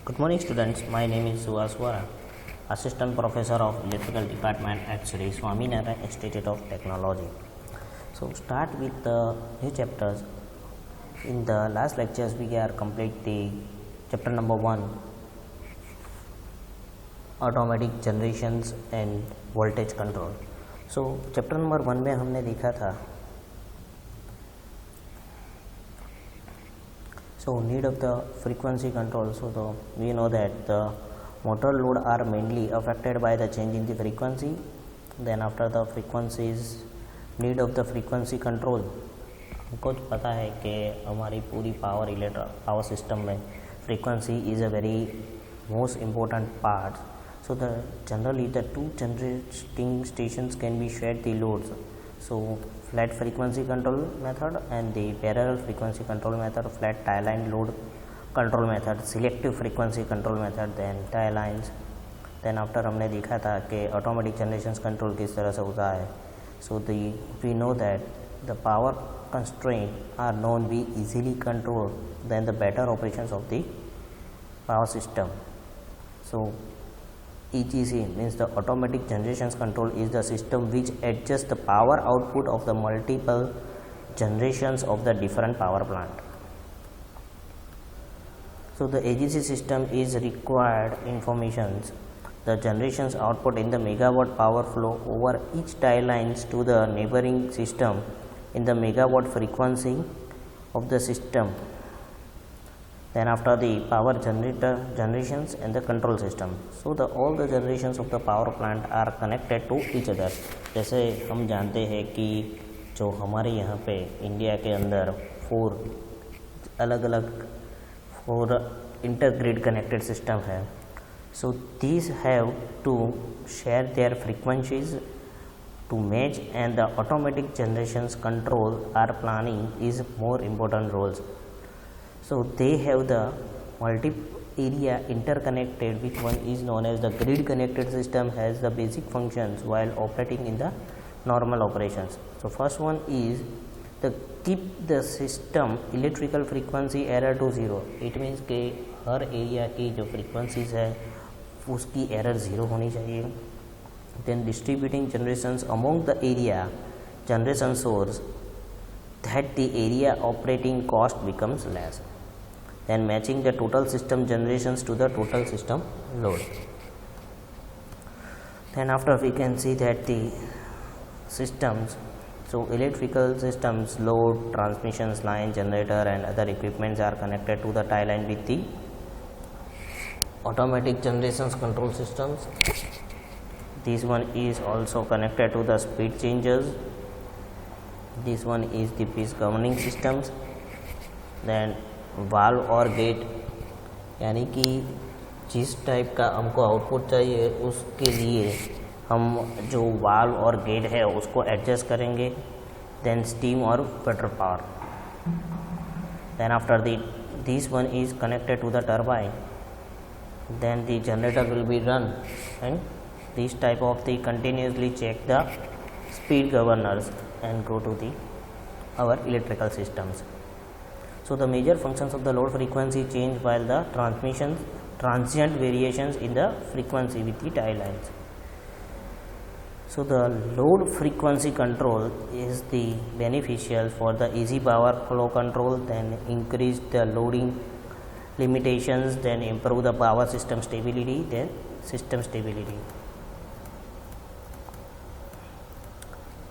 Good morning, students. My name is Suhas Vora, Assistant Professor of Electrical Department at Sri Swaminarayan Institute of Technology. So, start with the new chapters. In the last lectures, we are complete the chapter number 1, Automatic Generations and Voltage Control. So, chapter number 1 में हमने देखा था need of the frequency control. So we know that the motor load are mainly affected by the change in the frequency. Then after the frequencies, need of the frequency control. हमको पता है कि हमारी पूरी पावर सिस्टम में frequency is a very most important part. So generally the two generating stations can be shared the loads. So flat frequency control method and the parallel frequency control method, flat tie line load control method, selective frequency control method, then tie lines. Then after हमने देखा था कि automatic generations control किस तरह से होता है. So we know that the power constraint are known be easily controlled than the better operations of the power system. So EGC means the automatic generations control is the system which adjusts the power output of the multiple generations of the different power plant. So the AGC system is required informations the generations output in the megawatt power flow over each tie lines to the neighboring system in the megawatt frequency of the system. Then after the power generations and the control system. So all the generations of the power plant are connected to each other. जैसे हम जानते हैं कि जो हमारे यहाँ पे India के अंदर 4 इंटरग्रिड कनेक्टेड सिस्टम है. So these have to share their frequencies to match, and the automatic generations control or planning is more important roles. So they have the multi-area interconnected, which one is known as the grid connected system, has the basic functions while operating in the normal operations. So first one is the keep the system electrical frequency error to 0. It means कि हर area की जो frequencies है उसकी error 0 होनी चाहिए. Then distributing generations among the area generation source that the area operating cost becomes less. Then matching the total system generations to the total system load. Then after we can see that the systems, so electrical systems, load, transmissions line, generator and other equipments are connected to the tie line with the automatic generations control systems. This one is also connected to the speed changers. This one is the piece governing systems. Then valve और gate, यानी कि जिस type का हमको output चाहिए उसके लिए हम जो वाल्व और गेट है उसको एडजस्ट करेंगे. देन स्टीम और water power. Then after this one is connected to the turbine. Then the generator will be run and this type of the continuously check the speed governors and go to our electrical systems. So the major functions of the load frequency change while the transient variations in the frequency with the tie lines. So the load frequency control is the beneficial for the easy power flow control, then increase the loading limitations, then improve the power system stability, then system stability.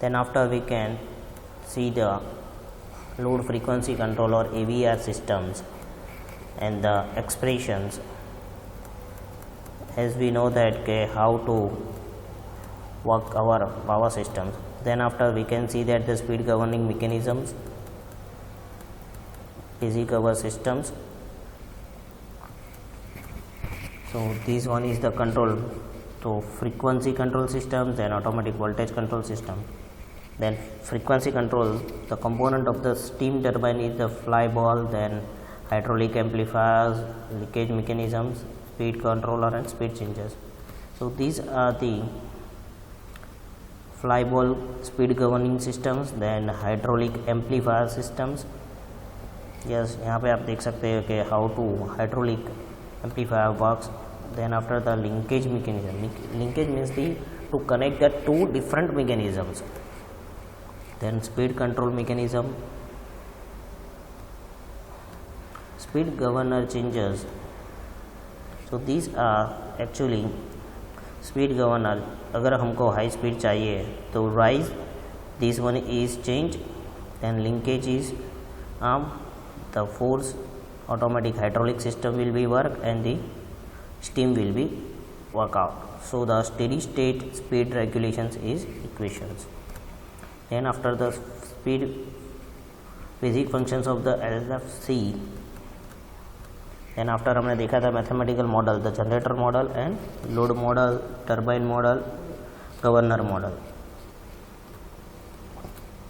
Then after we can see the load frequency control or AVR systems and the expressions, as we know that how to work our power systems. Then after we can see that the speed governing mechanisms, easy cover systems. So this one is the control, so frequency control system, then automatic voltage control system. Then frequency control, the component of the steam turbine is the fly ball, then hydraulic amplifiers, leakage mechanisms, speed controller and speed changers. So these are the fly ball speed governing systems, then hydraulic amplifier systems. Yes, यहाँ पे आप देख सकते हो कि how to hydraulic amplifier works. Then after the linkage mechanism, linkage means the to connect the two different mechanisms. Then speed control mechanism, speed governor changes. So these are actually speed governor. अगर हमको high speed चाहिए तो rise, this one is change, then linkage is arm, the force automatic hydraulic system will be work and the steam will be work out. So the steady state speed regulations is equations. Then after the speed basic functions of the LFC, then after हमने देखा था mathematical model, the generator model and load model, turbine model, governor model.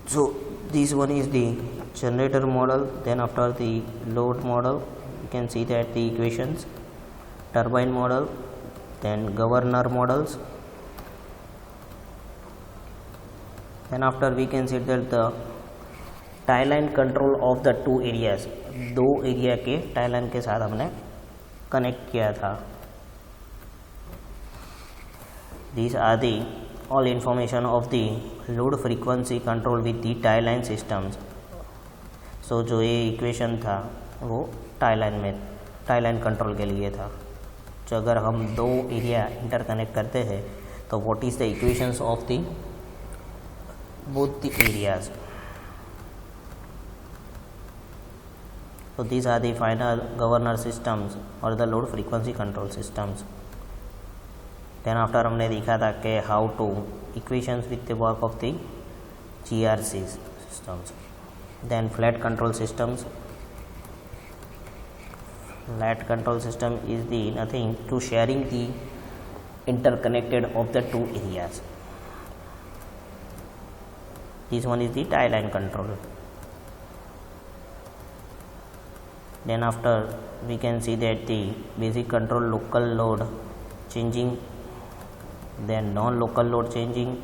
So this one is the generator model. Then after the load model, you can see that the equations, turbine model, then governor models. Then after we can see that the tie line control of the two areas, दो area के tie line के साथ हमने connect किया था. These are the all information of the load frequency control with the tie line systems. So जो ये equation था वो टाई लाइन कंट्रोल के लिए था. जो अगर हम दो एरिया इंटरकनेक्ट करते हैं तो what is the equations of the both the areas. So these are the final governor systems or the load frequency control systems. Then after हमने देखा था कि how to equations with the work of the GRC systems. Then flat control systems. Flat control system is the nothing to sharing the interconnected of the two areas. This one is the tie line control. Then after we can see that the basic control local load changing, then non-local load changing,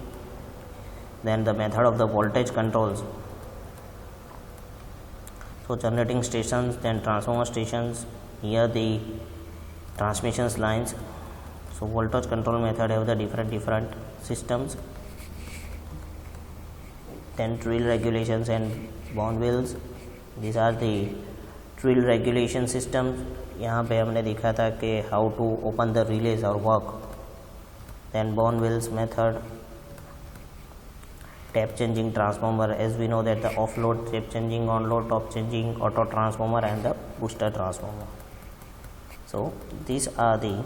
then the method of the voltage controls. So generating stations, then transformer stations, here the transmission lines. So voltage control method have the different systems. Then drill regulations and bond wheels. These are the drill regulation systems. यहाँ पे हमने देखा था कि how to open the relays or work. Then bond wheels method, tap changing transformer, as we know that the off load tap changing, on load top changing, auto transformer and the booster transformer. So these are the,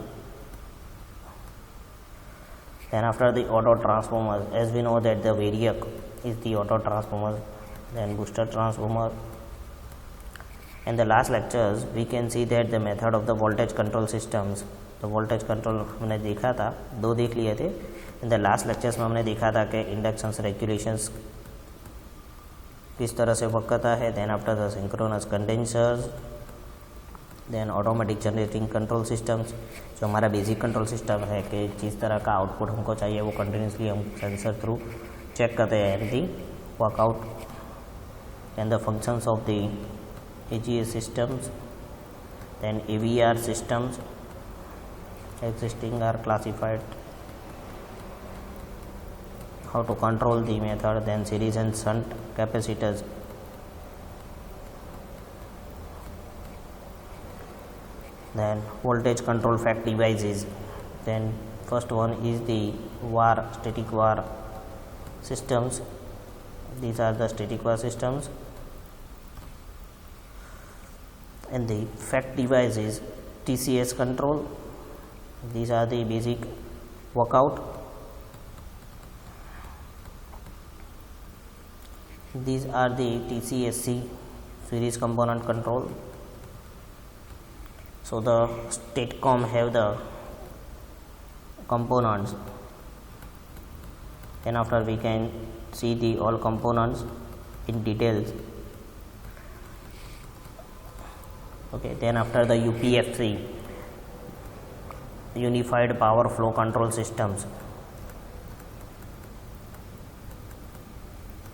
then after the auto transformers, as we know that the variac is the auto transformer, then booster transformer. In the last lectures we can see that the method of the voltage control systems. तो voltage control हमने देखा था, दो देख लिए थे. In the last lectures में हमने देखा था कि इंडक्शंस रेगुलेशंस किस तरह से वर्क करता है. Then after the synchronous condensers, then automatic generating control systems. जो हमारा बेसिक कंट्रोल सिस्टम है कि जिस तरह का आउटपुट हमको चाहिए वो कंटिन्यूसली हम सेंसर थ्रू चेक करते हैं the workout. And the functions of the AGS systems, then AVR systems existing are classified, how to control the method, then series and shunt capacitors. Then voltage control fact devices. Then first one is the VAR, static VAR systems. These are the static VAR systems. And the fact device is TCS control. These are the basic workout. These are the TCSC, series component control. So the STATCOM have the components. Then after we can see the all components in details. Okay, then after the UPFC, Unified Power Flow Control Systems,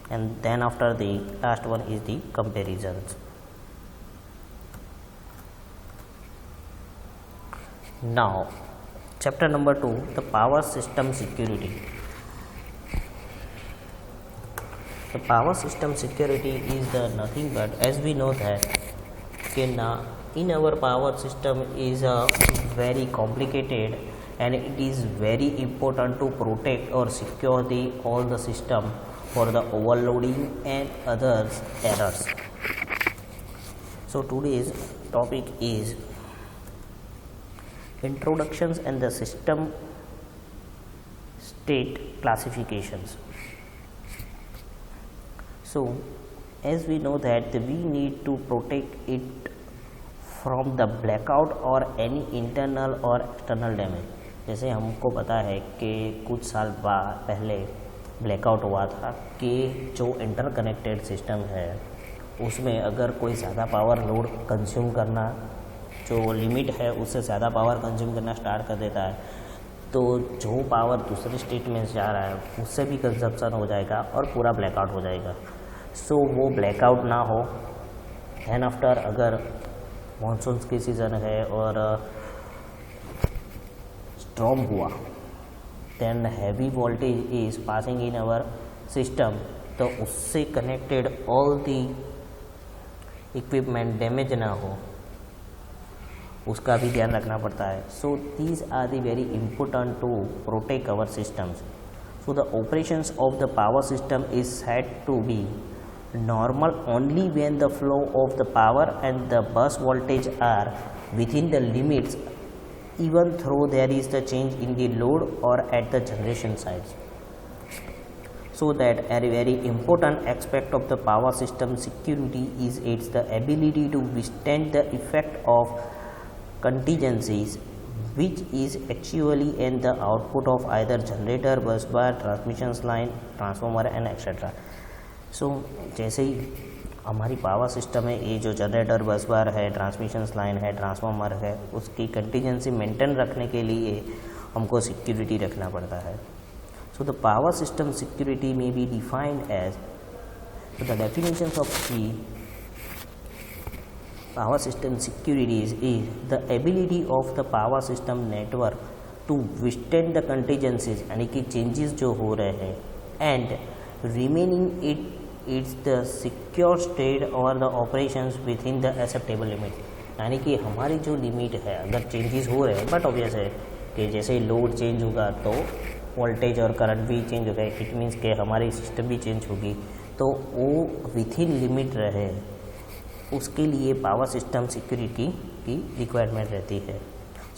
and then after the last one is the comparisons. Now, chapter number 2, the power system security. The power system security is the nothing but, as we know that in our power system is very complicated, and it is very important to protect or secure all the system for the overloading and other errors. So today's topic is introductions and the system state classifications. So as we know that we need to protect it from the blackout or any internal or external damage. जैसे हमको पता है कि कुछ साल पहले blackout हुआ था कि जो इंटरकनेक्टेड सिस्टम है उसमें अगर कोई ज़्यादा पावर लोड कंज्यूम करना, जो लिमिट है उससे ज़्यादा पावर कंज्यूम करना स्टार्ट कर देता है, तो जो पावर दूसरे स्टेट में जा रहा है उससे भी कंजप्शन हो जाएगा और पूरा ब्लैकआउट हो जाएगा. सो वो ब्लैकआउट ना हो. एंड आफ्टर अगर मानसून्स की सीज़न है और स्टॉर्म हुआ, then heavy voltage is passing in our system, तो उससे connected all the equipment damage ना हो उसका भी ध्यान रखना पड़ता है. So these are the very important to protect our systems. So the operations of the power system is said to be normal only when the flow of the power and the bus voltage are within the limits, even though there is the change in the load or at the generation sides. So that a very important aspect of the power system security is its the ability to withstand the effect of contingencies, which is actually in the output of either generator, bus bar, transmission line, transformer and etc. सो जैसे ही हमारी power system है, ये जो generator, बस बार है, transmission line है, transformer है, उसकी कंटीजेंसी मेंटेन रखने के लिए हमको सिक्योरिटी रखना पड़ता है. So the power system security में be defined as the definitions of the power system securities is the ability of the power system network to withstand the contingencies, यानी कि चेंजेस जो हो रहे हैं, and remaining its the secure state और the operations within the acceptable limit. यानी कि हमारी जो लिमिट है, अगर चेंजेस हो रहे हैं, बट ऑब्वियस है कि जैसे लोड चेंज होगा तो वोल्टेज और करंट भी चेंज होगा, इट मीन्स कि हमारी सिस्टम भी चेंज होगी, तो वो विथ इन लिमिट रहे, उसके लिए पावर सिस्टम सिक्योरिटी की रिक्वायरमेंट रहती है.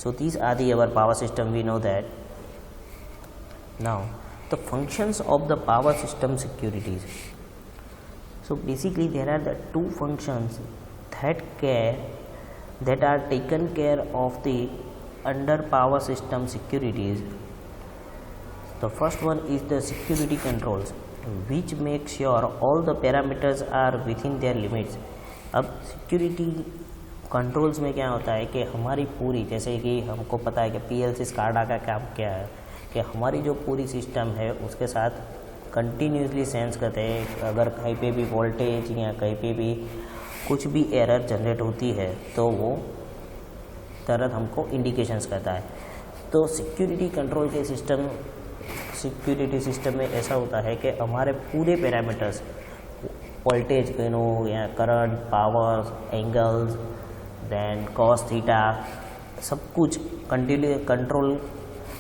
So these are the our power system, we know that. Now the functions of the power system securities. So basically there are the two functions that are taken care of the under power system securities. The first one is the security controls, which make sure all the parameters are within their limits. अब security controls में क्या होता है कि हमारी पूरी, जैसे कि हमको पता है कि PLC SCADA का काम क्या है कि हमारी जो पूरी सिस्टम है उसके साथ कंटिन्यूसली सेंस करते हैं. अगर कहीं पे भी वोल्टेज या कहीं पे भी कुछ भी एरर जनरेट होती है तो वो तरह हमको इंडिकेशंस करता है. तो सिक्योरिटी कंट्रोल के सिक्योरिटी सिस्टम में ऐसा होता है कि हमारे पूरे पैरामीटर्स, वोल्टेज या current, power, angles, then cos theta, सब कुछ कंटिन्यू कंट्रोल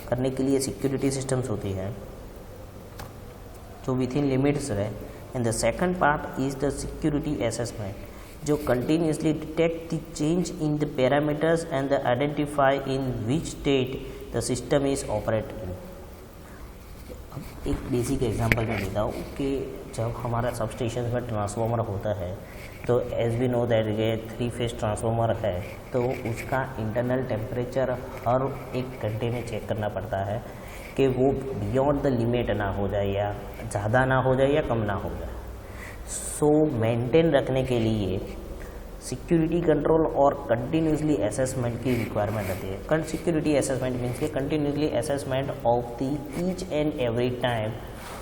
करने के लिए सिक्योरिटी सिस्टम्स होती है जो विथ इन लिमिट्स रहे. And the second part is the security assessment, जो continuously detect the change in the parameters and the identify in which state the system is operating. अब एक बेसिक एग्जांपल मैं देता हूँ कि जब हमारा सब स्टेशन में ट्रांसफार्मर होता है तो एज वी नो दैट ये 3 फेज ट्रांसफार्मर है, तो उसका इंटरनल टेम्परेचर हर एक घंटे में चेक करना पड़ता है कि वो बियॉन्ड द लिमिट ना हो जाए, या ज़्यादा ना हो जाए या कम ना हो जाए. सो मेंटेन रखने के लिए सिक्योरिटी कंट्रोल और कंटिन्यूसली असेसमेंट की रिक्वायरमेंट रहती है. सिक्योरिटी असेसमेंट मीन्स के continuously assessment of the each and every time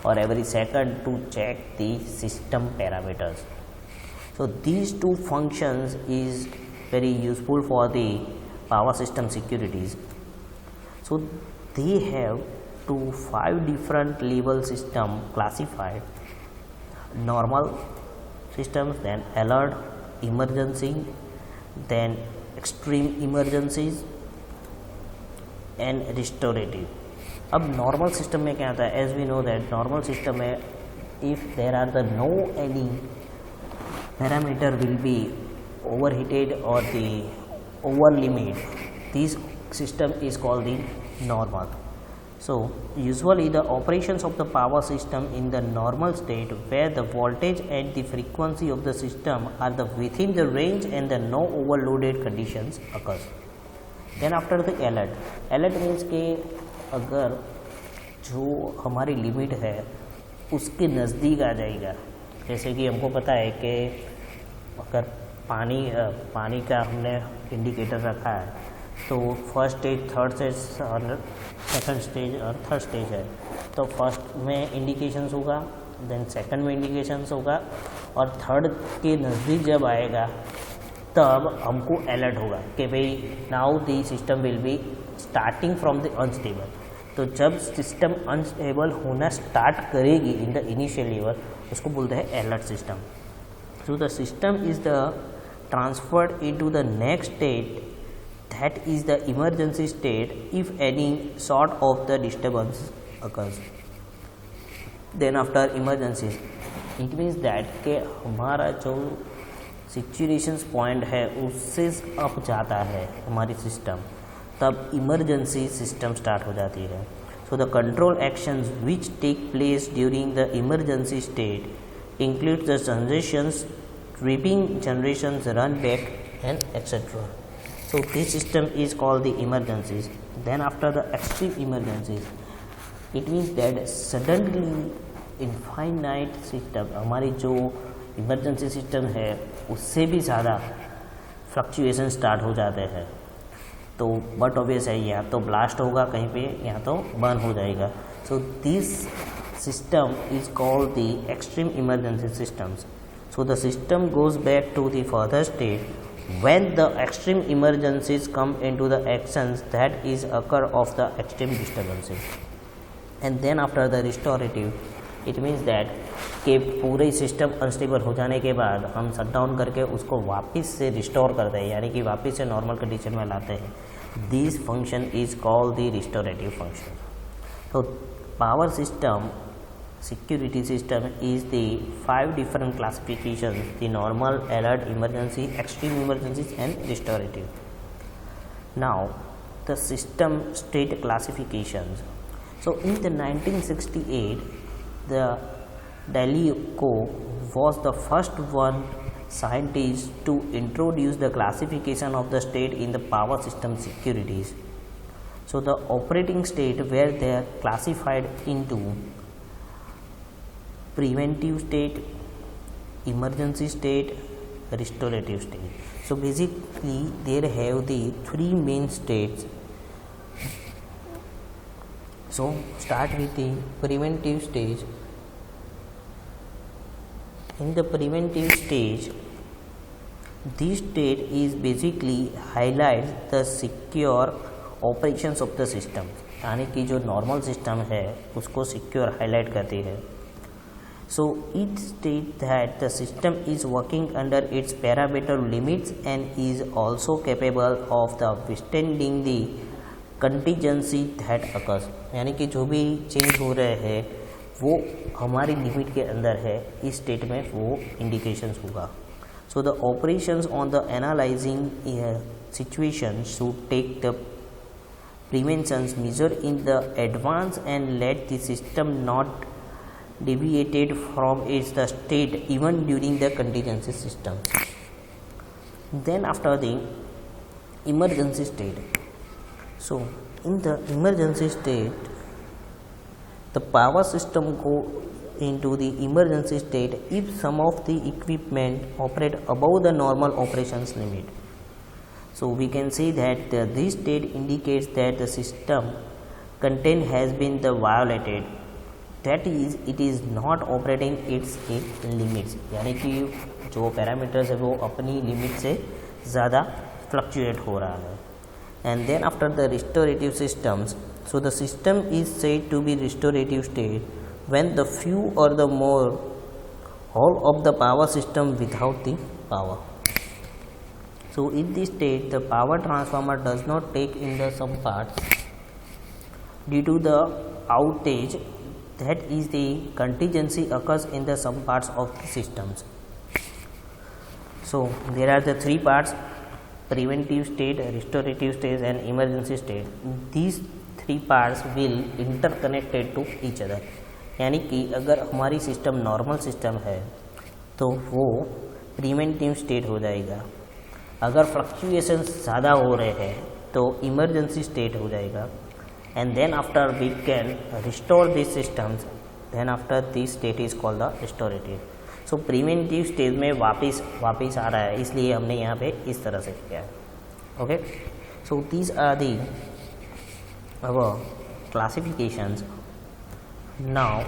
और every second to check the system parameters. So these two functions is very useful for the power system securities. So they have to 5 different level system classified: normal systems, then alert, emergency, then extreme emergencies and restorative. अब normal system में क्या आता है? As we know that normal system में if there are the no any parameter will be overheated or the over limit, this system is called the normal. So usually the operations of the power system in the normal state where the voltage and the frequency of the system are the within the range and the no overloaded conditions occurs. Then after the alert means कि अगर जो हमारी limit है उसके नज़दीक आ जाएगा, जैसे कि हमको पता है कि अगर पानी का हमने इंडिकेटर रखा है तो फर्स्ट स्टेज, थर्ड स्टेज और सेकंड स्टेज और थर्ड स्टेज है, तो फर्स्ट में इंडिकेशंस होगा, देन सेकंड में इंडिकेशंस होगा और थर्ड के नज़दीक जब आएगा तब हमको अलर्ट होगा कि भाई now the system will be starting from the unstable. तो जब सिस्टम अनस्टेबल होना स्टार्ट करेगी इन द इनिशियल लेवल, उसको बोलते हैं alert system. So the system is the transferred into the next state, that is the emergency state, if any sort of the disturbance occurs. Then after emergencies, it means that कि हमारा जो situations point है उससे up जाता है हमारी system, तब emergency system start हो जाती है. So the control actions which take place during the emergency state includes the transitions, tripping generations, run back and etc. So this system is called the emergencies. Then after the extreme emergencies, it means that suddenly infinite system, हमारी जो emergency system है उससे भी ज़्यादा fluctuation start हो जाते हैं. तो बट ऑब्वियस है, या तो ब्लास्ट होगा कहीं पे या तो बर्न हो जाएगा. So this system is called the extreme emergency systems. So the system goes back to the further state when the extreme emergencies come into the actions that is occur of the extreme disturbances. And then after the restorative, it means that कि पूरे system unstable हो जाने के बाद हम shut down करके उसको वापस से रिस्टोर करते हैं, यानी कि वापस से नॉर्मल कंडीशन में लाते हैं. This function is called the restorative function. तो power system security system is the 5 different classifications: the normal, alert, emergency, extreme emergencies and restorative. Now the system state classifications. So in the 1968, the Daleiko was the first one scientist to introduce the classification of the state in the power system securities. So the operating state where they are classified into preventive state, emergency state, restorative state. So basically there have the 3 main states. So start with the preventive stage. In the preventive stage, this state is basically highlights the secure operations of the system, यानी कि जो normal system है उसको secure highlight करती है. So it states that the system is working under its parameter limits and is also capable of the withstanding the contingency that occurs. यानी कि जो भी चेंज हो रहे हैं वो हमारी लिमिट के अंदर है, इस स्टेट में वो इंडिकेशंस होगा. So the operations on the analyzing situation should take the preventions measure in the advance and let the system not deviated from its the state even during the contingency system. Then after the emergency state, so in the emergency state the power system go into the emergency state if some of the equipment operate above the normal operations limit. So we can say that this state indicates that the system content has been the violated, that is it is not operating its limits, यानी कि जो parameters है वो अपनी limit से ज़्यादा fluctuate हो रहा है. and then after the restorative systems, so the system is said to be restorative state when the few or the more whole of the power system without the power. So in this state the power transformer does not take in the some parts due to the outage, that is the contingency occurs in the some parts of the systems. So there are the three parts: preventive state, restorative state and emergency state. These three parts will interconnected to each other. यानी कि अगर हमारी system normal system है तो वो preventive state हो जाएगा, अगर फ्लक्चुएशन ज़्यादा हो रहे हैं तो इमरजेंसी स्टेट हो जाएगा, and then after we can restore this systems, then after this state is called the restorative. So preventive stage में वापस आ रहा है, इसलिए हमने यहाँ पे इस तरह से किया है. Okay, so these are the our classifications. Now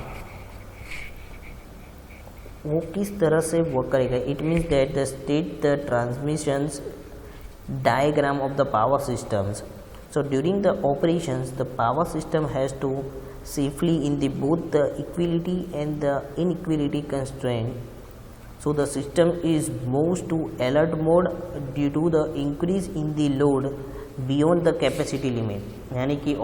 वो किस तरह से वर्क करेगा? It means that the state the transmissions diagram of the power systems. So during the operations the power system has to safely in the both the equality and the inequality constraint. So the system is moved to alert mode due to the increase in the load beyond the capacity limit. यानी कि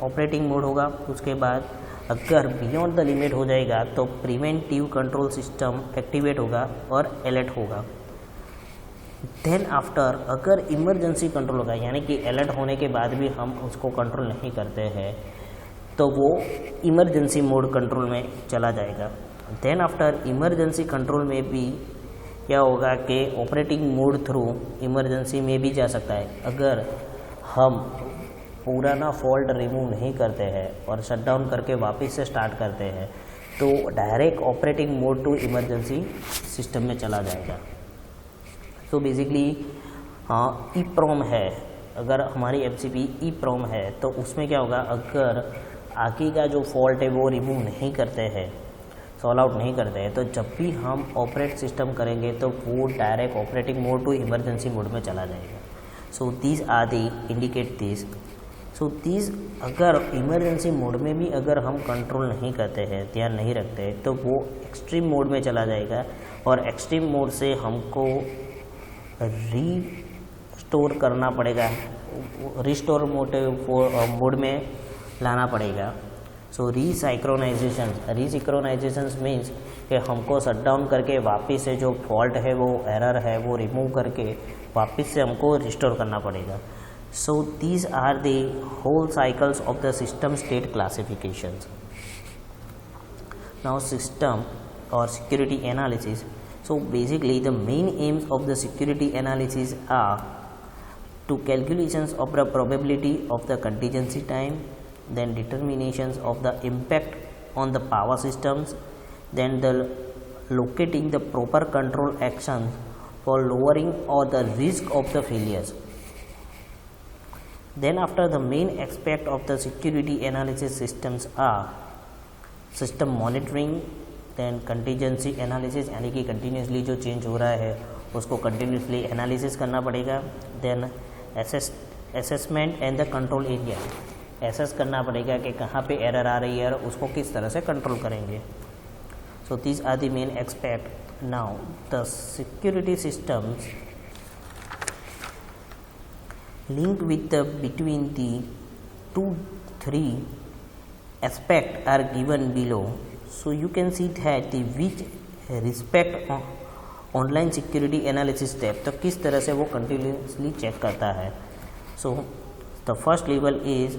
operating mode होगा, उसके बाद अगर beyond the limit हो जाएगा तो preventive control system activate होगा और अलर्ट होगा. देन आफ्टर अगर इमरजेंसी कंट्रोल होगा, यानी कि अलर्ट होने के बाद भी हम उसको कंट्रोल नहीं करते हैं तो वो इमरजेंसी मोड कंट्रोल में चला जाएगा. देन आफ्टर इमरजेंसी कंट्रोल में भी क्या होगा कि ऑपरेटिंग मोड थ्रू इमरजेंसी में भी जा सकता है. अगर हम पुराना फॉल्ट रिमूव नहीं करते हैं और शटडाउन करके वापस से स्टार्ट करते हैं तो direct operating mode to emergency system में चला जाएगा. तो बेसिकली EEPROM है, अगर हमारी FCP EEPROM है तो उसमें क्या होगा, अगर आगे का जो फॉल्ट है वो रिमूव नहीं करते हैं, सॉल्व आउट नहीं करते हैं, तो जब भी हम ऑपरेट सिस्टम करेंगे तो वो direct operating mode to emergency mode में चला जाएगा. So these are the indicate this. So these अगर इमरजेंसी मोड में भी अगर हम कंट्रोल नहीं करते हैं, ध्यान नहीं रखते, तो वो एक्सट्रीम मोड में चला जाएगा और एक्सट्रीम मोड से हमको रीस्टोर करना पड़ेगा, रिस्टोर मोड में लाना पड़ेगा. सो रीसिंक्रोनाइजेशन मीन्स कि हमको शट डाउन करके वापस से जो फॉल्ट है वो एरर है वो रिमूव करके वापस से हमको रिस्टोर करना पड़ेगा. So these are the whole cycles of the system state classifications. Now system और security analysis. So basically the main aims of the security analysis are to calculations of the probability of the contingency time, then determinations of the impact on the power systems, then the locating the proper control actions for lowering or the risk of the failures. Then after the main aspect of the security analysis systems are system monitoring, then contingency analysis, यानी कि continuously जो change हो रहा है उसको continuously analysis करना पड़ेगा. Then assessment and the control area, assess करना पड़ेगा कि कहाँ पे एरर आ रही है और उसको किस तरह से कंट्रोल करेंगे. So these are the main expect. Now the security systems link with the between the 2-3 aspect are given below. So you can see that the which respect online security analysis step, तो किस तरह से वो continuously check करता है. So the first level is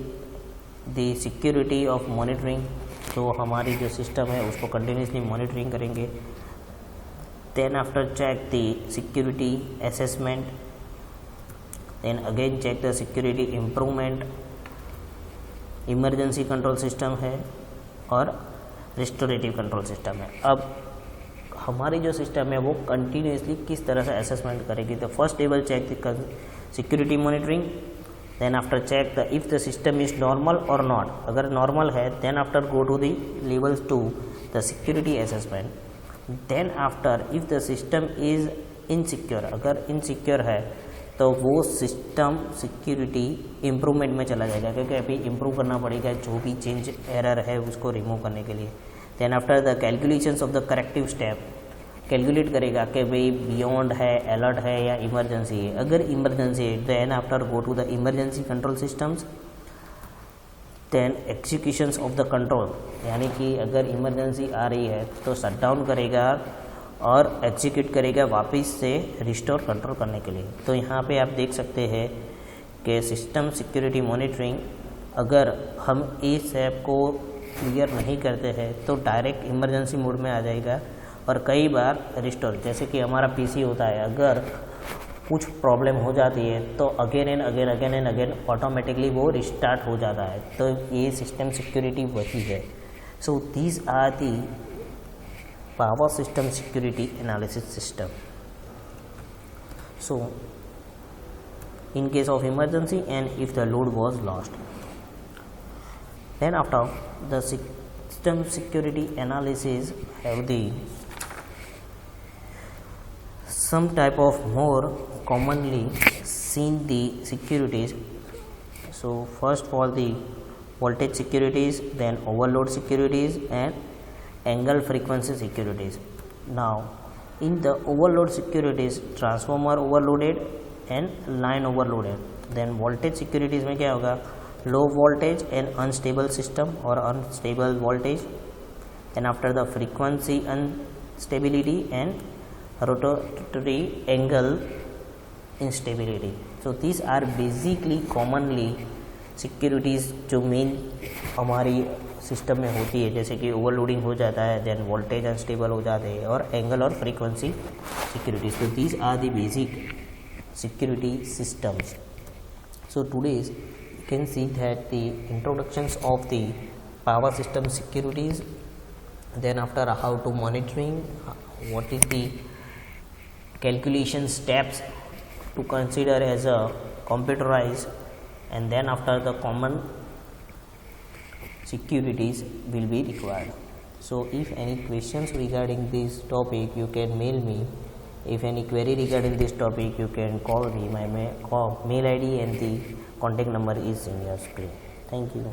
the security of monitoring. तो हमारी जो सिस्टम है उसको कंटिन्यूसली मॉनिटरिंग करेंगे. Then after check the security assessment, then again check the security improvement. Emergency control system है और रिस्टोरेटिव कंट्रोल सिस्टम है. अब हमारी जो सिस्टम है वो कंटिन्यूसली किस तरह से असेसमेंट करेगी. तो first level check the security monitoring, then after check the if the system is normal और नॉट. अगर नॉर्मल है then after go to the level 2 the security assessment. Then after if the system is insecure, अगर insecure है तो वो system security improvement में चला जाएगा, क्योंकि अभी इम्प्रूव करना पड़ेगा जो भी चेंज एरर है उसको रिमूव करने के लिए। Then after the calculations of the corrective step, calculate करेगा कि भाई बियॉन्ड है, अलर्ट है या इमरजेंसी है। अगर इमरजेंसी है then after go to the emergency control systems, then executions of the control, यानी कि अगर इमरजेंसी आ रही है तो शट डाउन करेगा और एग्जीक्यूट करेगा वापस से रिस्टोर कंट्रोल करने के लिए। तो यहाँ पे आप देख सकते हैं कि सिस्टम सिक्योरिटी मॉनिटरिंग, अगर हम इस ऐप को क्लियर नहीं करते हैं तो डायरेक्ट इमरजेंसी मोड में आ जाएगा और कई बार रिस्टोर, जैसे कि हमारा पीसी होता है, अगर कुछ प्रॉब्लम हो जाती है तो अगेन एंड अगेन ऑटोमेटिकली वो रिस्टार्ट हो जाता है। तो ये सिस्टम सिक्योरिटी वही है। So these are the power system security analysis system. So in case of emergency and if the load was lost, then after the system security analysis have the some type of more commonly seen the securities. So first for the voltage securities, then overload securities and angle frequency securities. Now in the overload securities, transformer overloaded and line overloaded. Then voltage securities में क्या होगा, low voltage and unstable system or unstable voltage, and after the frequency instability and rotatory angle instability. So these are basically commonly securities जो main हमारी system में होती है, जैसे कि ओवरलोडिंग हो जाता है, देन वोल्टेज अनस्टेबल हो जाते हैं, और एंगल और फ्रीक्वेंसी सिक्योरिटीज। तो these are the basic security systems. So today's you can see that the introductions of the power system securities, then after how to monitoring, what is the calculation steps to consider as a computerized, and then after the common securities will be required. So if any questions regarding this topic you can mail me. If any query regarding this topic you can call me. My mail ID and the contact number is in your screen. Thank you.